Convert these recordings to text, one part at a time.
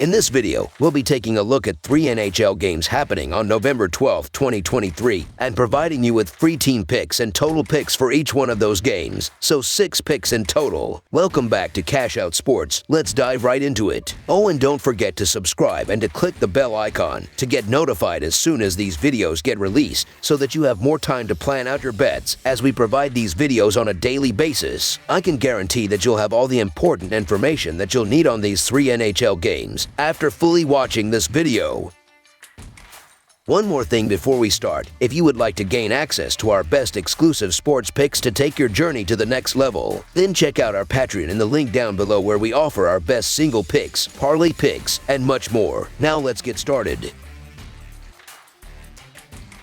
In this video, we'll be taking a look at 3 NHL games happening on November 12, 2023, and providing you with free team picks and total picks for each one of those games, so 6 picks in total. Welcome back to Cash Out Sports. Let's dive right into it. Oh, and don't forget to subscribe and to click the bell icon to get notified as soon as these videos get released, so that you have more time to plan out your bets as we provide these videos on a daily basis. I can guarantee that you'll have all the important information that you'll need on these 3 NHL games after fully watching this video. One more thing before we start. If you would like to gain access to our best exclusive sports picks to take your journey to the next level, then check out our Patreon in the link down below, where we offer our best single picks, parlay picks, and much more. Now let's get started.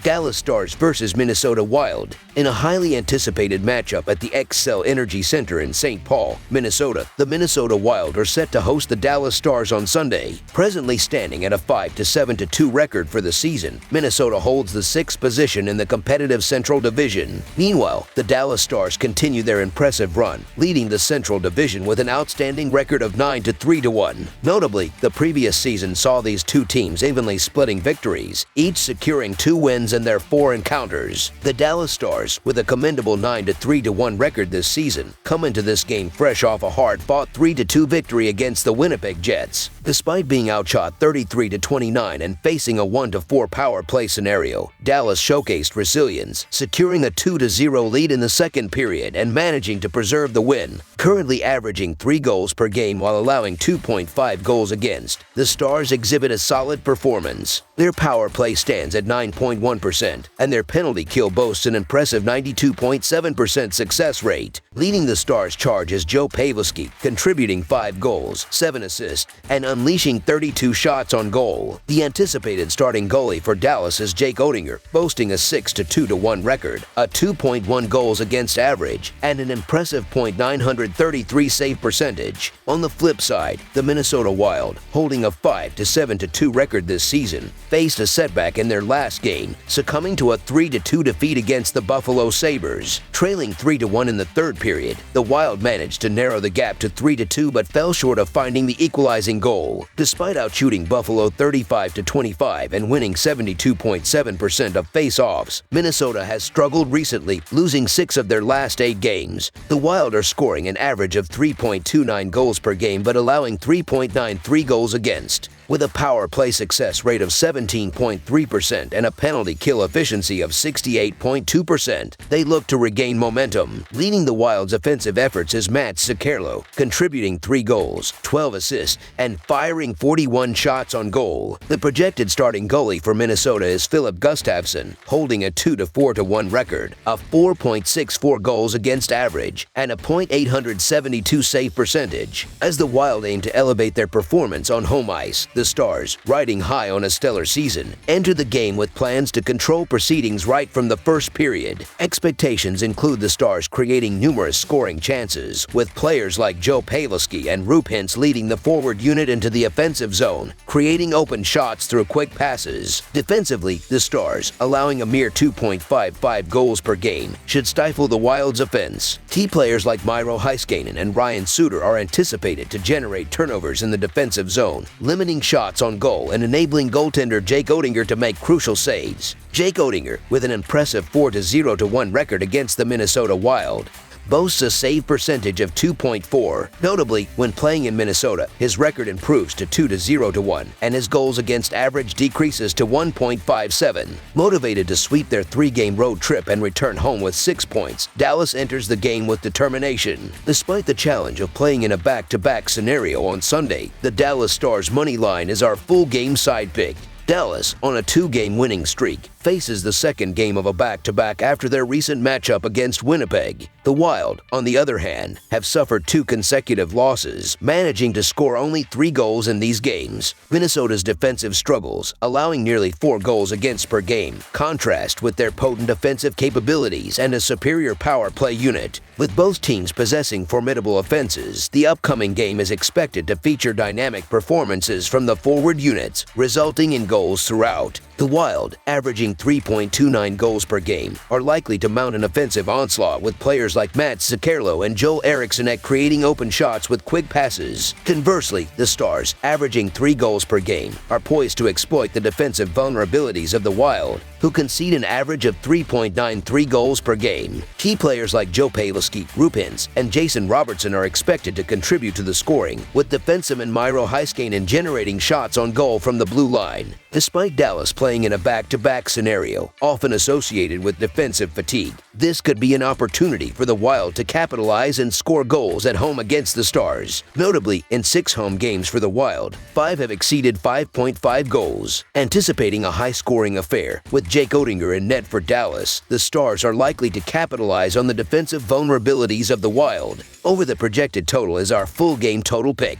Dallas Stars versus Minnesota Wild. In a highly anticipated matchup at the Xcel Energy Center in St. Paul, Minnesota, the Minnesota Wild are set to host the Dallas Stars on Sunday. Presently standing at a 5-7-2 record for the season, Minnesota holds the 6th position in the competitive Central Division. Meanwhile, the Dallas Stars continue their impressive run, leading the Central Division with an outstanding record of 9-3-1. Notably, the previous season saw these two teams evenly splitting victories, each securing 2 wins in their 4 encounters. The Dallas Stars, with a commendable 9-3-1 record this season, come into this game fresh off a hard-fought 3-2 victory against the Winnipeg Jets. Despite being outshot 33-29 and facing a 1-4 power play scenario, Dallas showcased resilience, securing a 2-0 lead in the second period and managing to preserve the win. Currently averaging 3 goals per game while allowing 2.5 goals against, the Stars exhibit a solid performance. Their power play stands at 9.1%, and their penalty kill boasts an impressive 92.7% success rate. Leading the Stars' charge is Joe Pavelski, contributing 5 goals, 7 assists, and unleashing 32 shots on goal. The anticipated starting goalie for Dallas is Jake Oettinger, boasting a 6-2-1 record, a 2.1 goals against average, and an impressive .933 save percentage. On the flip side, the Minnesota Wild, holding a 5-7-2 record this season, faced a setback in their last game, succumbing to a 3-2 defeat against the Buffalo Sabres. Trailing 3-1 in the third period, the Wild managed to narrow the gap to 3-2 but fell short of finding the equalizing goal. Despite outshooting Buffalo 35-25 and winning 72.7% of face-offs, Minnesota has struggled recently, losing 6 of their last 8 games. The Wild are scoring an average of 3.29 goals per game but allowing 3.93 goals against. With a power play success rate of 17.3% and a penalty kill efficiency of 68.2%, they look to regain momentum. Leading the Wild's offensive efforts is Matt Zuccarello, contributing 3 goals, 12 assists, and firing 41 shots on goal. The projected starting goalie for Minnesota is Filip Gustavsson, holding a 2-4-1 record, a 4.64 goals against average, and a .872 save percentage. As the Wild aim to elevate their performance on home ice, the Stars, riding high on a stellar season, enter the game with plans to control proceedings right from the first period. Expectations include the Stars creating numerous scoring chances, with players like Joe Pavelski and Roope Hintz leading the forward unit into the offensive zone, creating open shots through quick passes. Defensively, the Stars, allowing a mere 2.55 goals per game, should stifle the Wild's offense. Key players like Miro Heiskanen and Ryan Suter are anticipated to generate turnovers in the defensive zone, limiting shots on goal and enabling goaltender Jake Oettinger to make crucial saves. Jake Oettinger, with an impressive 4-0-1 record against the Minnesota Wild, boasts a save percentage of 2.4. Notably, when playing in Minnesota, his record improves to 2-0-1, and his goals against average decreases to 1.57. Motivated to sweep their 3-game road trip and return home with 6 points, Dallas enters the game with determination. Despite the challenge of playing in a back-to-back scenario on Sunday, the Dallas Stars money line is our full game side pick. Dallas, on a 2-game winning streak, faces the second game of a back-to-back after their recent matchup against Winnipeg. The Wild, on the other hand, have suffered 2 consecutive losses, managing to score only 3 goals in these games. Minnesota's defensive struggles, allowing nearly 4 goals against per game, contrast with their potent offensive capabilities and a superior power play unit. With both teams possessing formidable offenses, the upcoming game is expected to feature dynamic performances from the forward units, resulting in goals throughout. The Wild, averaging 3.29 goals per game, are likely to mount an offensive onslaught with players like Matt Zuccarello and Joel Eriksson at creating open shots with quick passes. Conversely, the Stars, averaging 3 goals per game, are poised to exploit the defensive vulnerabilities of the Wild, who concede an average of 3.93 goals per game. Key players like Joe Pavelski, Rupins, and Jason Robertson are expected to contribute to the scoring, with defenseman Miro Heiskanen generating shots on goal from the blue line. Despite Dallas playing in a back-to-back scenario, often associated with defensive fatigue, this could be an opportunity for the Wild to capitalize and score goals at home against the Stars. Notably, in 6 home games for the Wild, 5 have exceeded 5.5 goals. Anticipating a high-scoring affair, with Jake Oettinger in net for Dallas, the Stars are likely to capitalize on the defensive vulnerabilities of the Wild. Over the projected total is our full game total pick.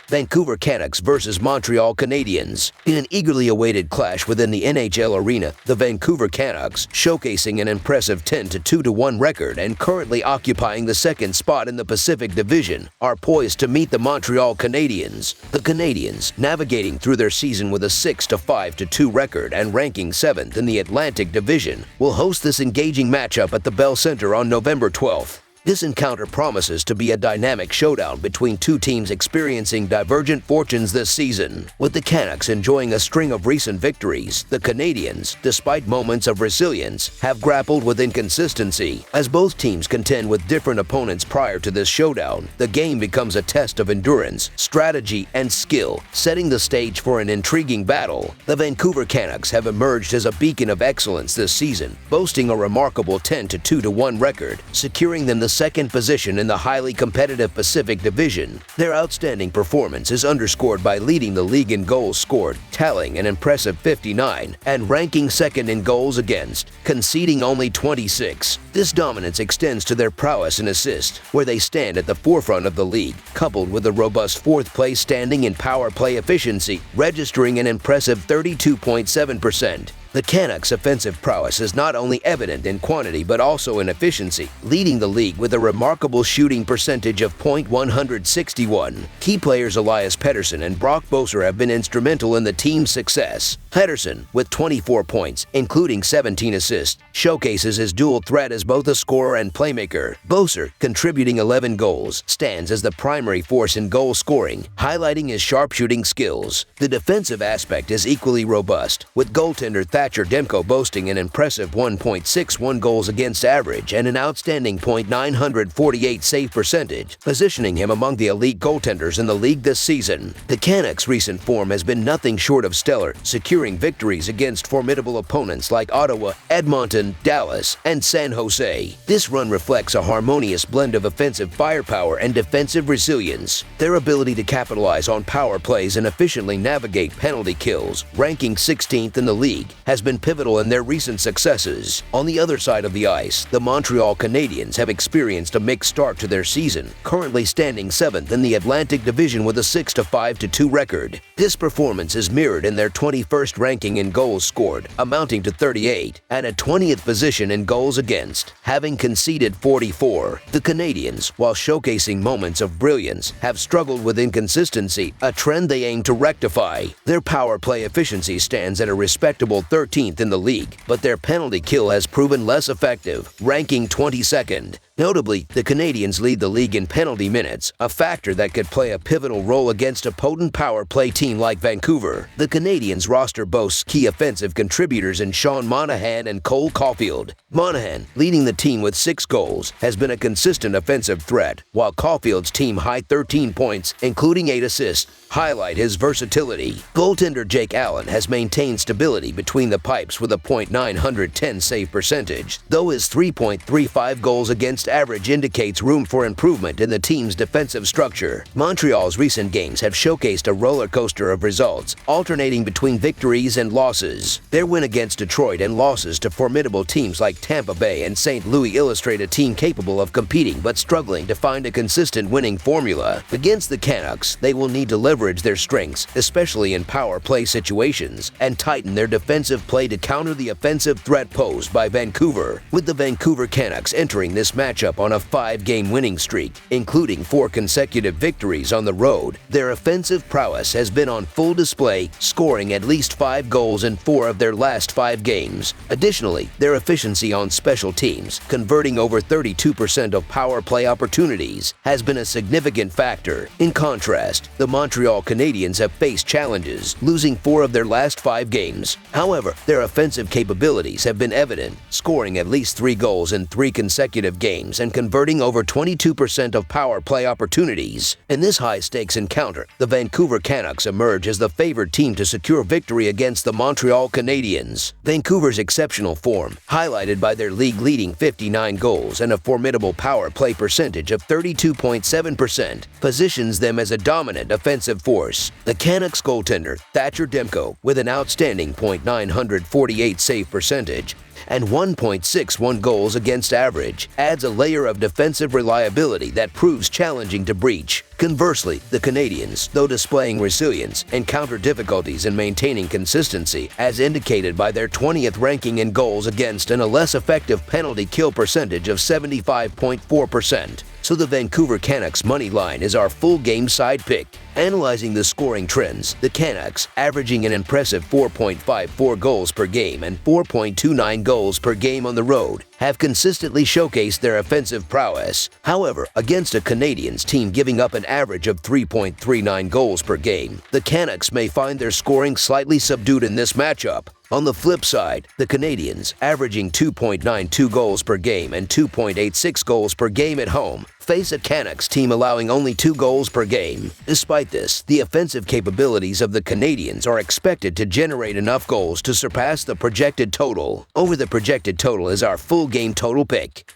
Vancouver Canucks versus Montreal Canadiens. In an eagerly awaited clash within the NHL arena, the Vancouver Canucks, showcasing an impressive 10-2-1 record and currently occupying the second spot in the Pacific Division, are poised to meet the Montreal Canadiens. The Canadiens, navigating through their season with a 6-5-2 record and ranking 7th in the Atlantic Division, will host this engaging matchup at the Bell Center on November 12th. This encounter promises to be a dynamic showdown between two teams experiencing divergent fortunes this season. With the Canucks enjoying a string of recent victories, the Canadiens, despite moments of resilience, have grappled with inconsistency. As both teams contend with different opponents prior to this showdown, the game becomes a test of endurance, strategy, and skill, setting the stage for an intriguing battle. The Vancouver Canucks have emerged as a beacon of excellence this season, boasting a remarkable 10-2-1 record, securing them the second position in the highly competitive Pacific Division. Their outstanding performance is underscored by leading the league in goals scored, tallying an impressive 59, and ranking second in goals against, conceding only 26. This dominance extends to their prowess in assists, where they stand at the forefront of the league, coupled with a robust fourth-place standing in power play efficiency, registering an impressive 32.7%. The Canucks' offensive prowess is not only evident in quantity but also in efficiency, leading the league with a remarkable shooting percentage of .161. Key players Elias Pettersson and Brock Boeser have been instrumental in the team's success. Pettersson, with 24 points, including 17 assists, showcases his dual threat as both a scorer and playmaker. Boeser, contributing 11 goals, stands as the primary force in goal scoring, highlighting his sharpshooting skills. The defensive aspect is equally robust, with goaltender Thatcher Demko boasting an impressive 1.61 goals against average and an outstanding .948 save percentage, positioning him among the elite goaltenders in the league this season. The Canucks' recent form has been nothing short of stellar, securing victories against formidable opponents like Ottawa, Edmonton, Dallas, and San Jose. This run reflects a harmonious blend of offensive firepower and defensive resilience. Their ability to capitalize on power plays and efficiently navigate penalty kills, ranking 16th in the league, has been pivotal in their recent successes. On the other side of the ice, the Montreal Canadiens have experienced a mixed start to their season, currently standing 7th in the Atlantic Division with a 6-5-2 record. This performance is mirrored in their 21st ranking in goals scored, amounting to 38, and a 20th position in goals against, having conceded 44. The Canadiens, while showcasing moments of brilliance, have struggled with inconsistency, a trend they aim to rectify. Their power play efficiency stands at a respectable 13th in the league, but their penalty kill has proven less effective, ranking 22nd. Notably, the Canadiens lead the league in penalty minutes, a factor that could play a pivotal role against a potent power play team like Vancouver. The Canadiens' roster boasts key offensive contributors in Sean Monahan and Cole Caulfield. Monahan, leading the team with 6 goals, has been a consistent offensive threat, while Caulfield's team-high 13 points, including 8 assists, highlight his versatility. Goaltender Jake Allen has maintained stability between the pipes with a .910 save percentage, though his 3.35 goals against average indicates room for improvement in the team's defensive structure. Montreal's recent games have showcased a roller coaster of results, alternating between victories and losses. Their win against Detroit and losses to formidable teams like Tampa Bay and St. Louis illustrate a team capable of competing but struggling to find a consistent winning formula. Against the Canucks, they will need to leverage their strengths, especially in power play situations, and tighten their defensive play to counter the offensive threat posed by Vancouver. With the Vancouver Canucks entering this matchup matchup on a 5-game winning streak, including 4 consecutive victories on the road. Their offensive prowess has been on full display, scoring at least 5 goals in 4 of their last 5 games. Additionally, their efficiency on special teams, converting over 32% of power play opportunities, has been a significant factor. In contrast, the Montreal Canadiens have faced challenges, losing 4 of their last 5 games. However, their offensive capabilities have been evident, scoring at least 3 goals in 3 consecutive games and converting over 22% of power play opportunities. In this high-stakes encounter, the Vancouver Canucks emerge as the favored team to secure victory against the Montreal Canadiens. Vancouver's exceptional form, highlighted by their league-leading 59 goals and a formidable power play percentage of 32.7%, positions them as a dominant offensive force. The Canucks goaltender, Thatcher Demko, with an outstanding .948 save percentage and 1.61 goals against average, adds a layer of defensive reliability that proves challenging to breach. Conversely, the Canadiens, though displaying resilience, encounter difficulties in maintaining consistency, as indicated by their 20th ranking in goals against and a less effective penalty kill percentage of 75.4%. So the Vancouver Canucks money line is our full game side pick. Analyzing the scoring trends, the Canucks, averaging an impressive 4.54 goals per game and 4.29 goals per game on the road, have consistently showcased their offensive prowess. However, against a Canadiens team giving up an average of 3.39 goals per game, the Canucks may find their scoring slightly subdued in this matchup. On the flip side, the Canadiens, averaging 2.92 goals per game and 2.86 goals per game at home, face a Canucks team allowing only 2 goals per game. Despite this, the offensive capabilities of the Canadiens are expected to generate enough goals to surpass the projected total. Over the projected total is our full game total pick.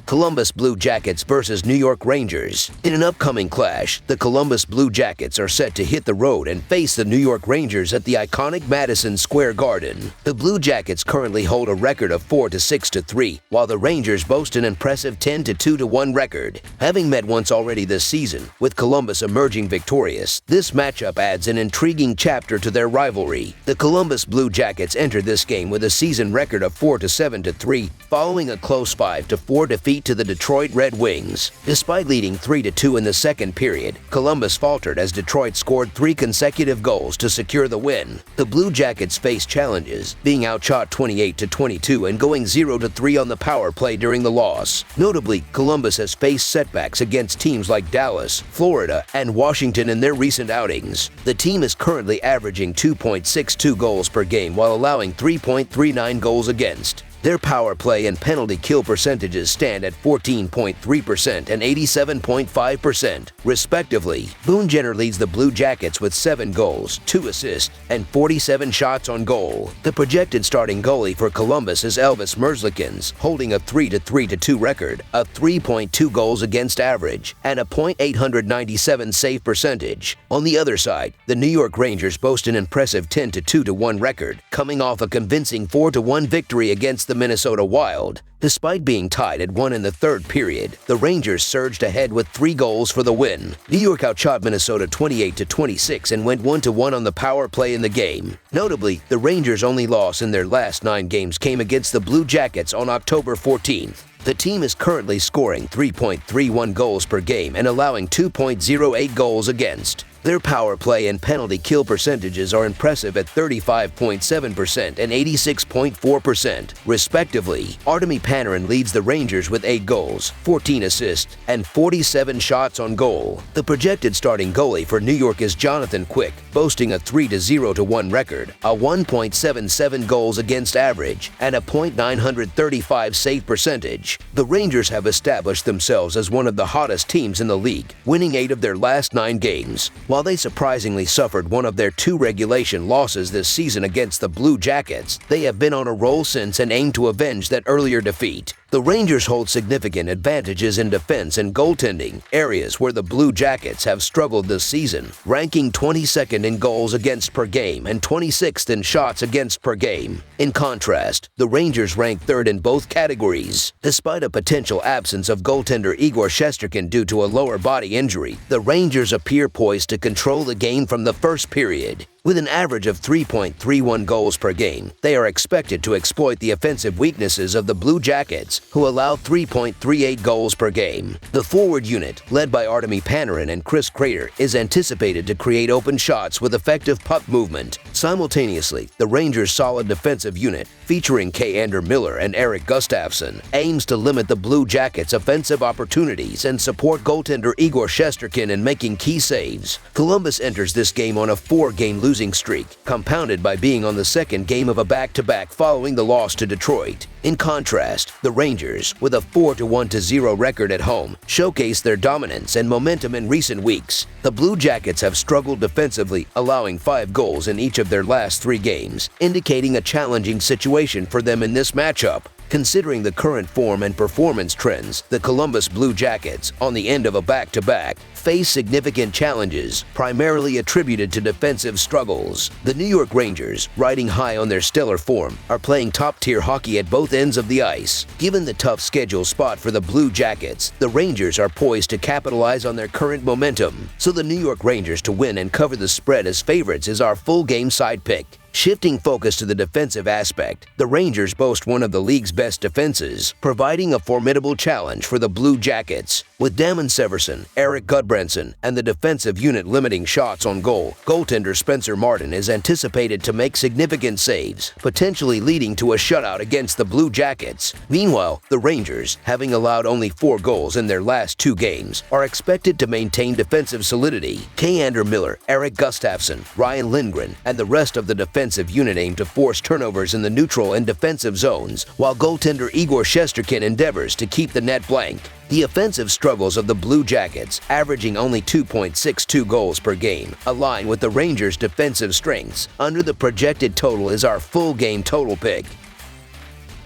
Columbus Blue Jackets versus New York Rangers. In an upcoming clash, the Columbus Blue Jackets are set to hit the road and face the New York Rangers at the iconic Madison Square Garden. The Blue Jackets currently hold a record of 4-6-3, while the Rangers boast an impressive 10-2-1 record. Having met once already this season, with Columbus emerging victorious, this matchup adds an intriguing chapter to their rivalry. The Columbus Blue Jackets entered this game with a season record of 4-7-3, following a close 5-4 defeat to the Detroit Red Wings. Despite leading 3-2 in the second period, Columbus faltered as Detroit scored 3 consecutive goals to secure the win. The Blue Jackets faced challenges, being outshot 28-22 and going 0-3 on the power play during the loss. Notably, Columbus has faced setbacks against teams like Dallas, Florida, and Washington in their recent outings. The team is currently averaging 2.62 goals per game while allowing 3.39 goals against. Their power play and penalty kill percentages stand at 14.3% and 87.5%, respectively. Boone Jenner leads the Blue Jackets with 7 goals, 2 assists, and 47 shots on goal. The projected starting goalie for Columbus is Elvis Merzlikins, holding a 3-3-2 record, a 3.2 goals against average, and a .897 save percentage. On the other side, the New York Rangers boast an impressive 10-2-1 record, coming off a convincing 4-1 victory against the Minnesota Wild. Despite being tied at 1 in the third period, the Rangers surged ahead with 3 goals for the win. New York outshot Minnesota 28-26 and went 1-1 on the power play in the game. Notably, the Rangers' only loss in their last 9 games came against the Blue Jackets on October 14th. The team is currently scoring 3.31 goals per game and allowing 2.08 goals against. Their power play and penalty kill percentages are impressive at 35.7% and 86.4%, respectively. Artemi Panarin leads the Rangers with 8 goals, 14 assists, and 47 shots on goal. The projected starting goalie for New York is Jonathan Quick, boasting a 3-0-1 record, a 1.77 goals against average, and a .935 save percentage. The Rangers have established themselves as one of the hottest teams in the league, winning 8 of their last 9 games. While they surprisingly suffered one of their 2 regulation losses this season against the Blue Jackets, they have been on a roll since and aim to avenge that earlier defeat. The Rangers hold significant advantages in defense and goaltending, areas where the Blue Jackets have struggled this season, ranking 22nd in goals against per game and 26th in shots against per game. In contrast, the Rangers rank 3rd in both categories. Despite a potential absence of goaltender Igor Shesterkin due to a lower body injury, the Rangers appear poised to control the game from the first period. With an average of 3.31 goals per game, they are expected to exploit the offensive weaknesses of the Blue Jackets, who allow 3.38 goals per game. The forward unit, led by Artemi Panarin and Chris Kreider, is anticipated to create open shots with effective puck movement. Simultaneously, the Rangers' solid defensive unit, featuring K. Miller and Erik Gustafsson, aims to limit the Blue Jackets' offensive opportunities and support goaltender Igor Shesterkin in making key saves. Columbus enters this game on a 4-game losing streak, compounded by being on the second game of a back-to-back following the loss to Detroit. In contrast, the Rangers, with a 4-1-0 record at home, showcase their dominance and momentum in recent weeks. The Blue Jackets have struggled defensively, allowing 5 goals in each of their last 3 games, indicating a challenging situation for them in this matchup. Considering the current form and performance trends, the Columbus Blue Jackets, on the end of a back-to-back, face significant challenges, primarily attributed to defensive struggles. The New York Rangers, riding high on their stellar form, are playing top-tier hockey at both ends of the ice. Given the tough schedule spot for the Blue Jackets, the Rangers are poised to capitalize on their current momentum. So the New York Rangers to win and cover the spread as favorites is our full-game side pick. Shifting focus to the defensive aspect, the Rangers boast one of the league's best defenses, providing a formidable challenge for the Blue Jackets. With Damon Severson, Erik Gudbranson, and the defensive unit limiting shots on goal, goaltender Spencer Martin is anticipated to make significant saves, potentially leading to a shutout against the Blue Jackets. Meanwhile, the Rangers, having allowed only 4 goals in their last 2 games, are expected to maintain defensive solidity. K. Miller, Erik Gustafsson, Ryan Lindgren, and the rest of the defensive unit aim to force turnovers in the neutral and defensive zones, while goaltender Igor Shesterkin endeavors to keep the net blank. The offensive struggles of the Blue Jackets, averaging only 2.62 goals per game, align with the Rangers' defensive strengths. Under the projected total is our full game total pick.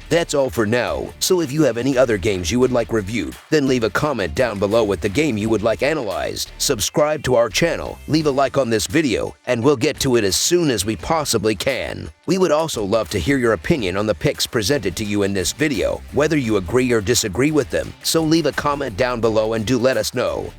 That's all for now, so if you have any other games you would like reviewed, then leave a comment down below with the game you would like analyzed. Subscribe to our channel, leave a like on this video, and we'll get to it as soon as we possibly can. We would also love to hear your opinion on the picks presented to you in this video, whether you agree or disagree with them, so leave a comment down below and do let us know.